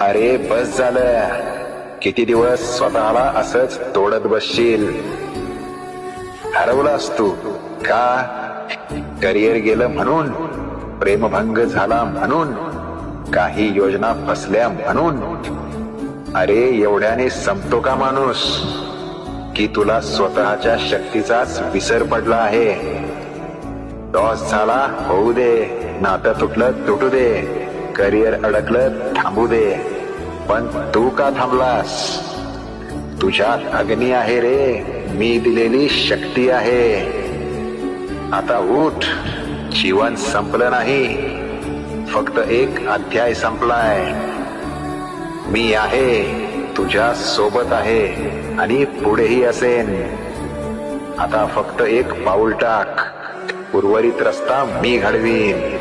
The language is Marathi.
अरे बस झालं. किती दिवस स्वतःला असंच तोडत बसशील? हरवलास तू का? करिअर गेलं म्हणून, प्रेमभंग झाला म्हणून, काही योजना फसल्या म्हणून? अरे एवढ्याने संपतो का माणूस? की तुला स्वतःच्या शक्तीचाच विसर पडला आहे? टॉस झाला होऊ दे, नातं तुटलं तुटू दे, करिअर अडकलं थांबू दे, पण तू का थांबलास? तुझ्यात अग्नी आहे रे, मी दिलेली शक्ती आहे. आता उठ. जीवन संपलं नाही, फक्त एक अध्याय संपलाय. मी आहे, तुझ्या सोबत आहे आणि पुढेही असेन. आता फक्त एक पाऊल टाक, उर्वरित रस्ता मी घडवीन.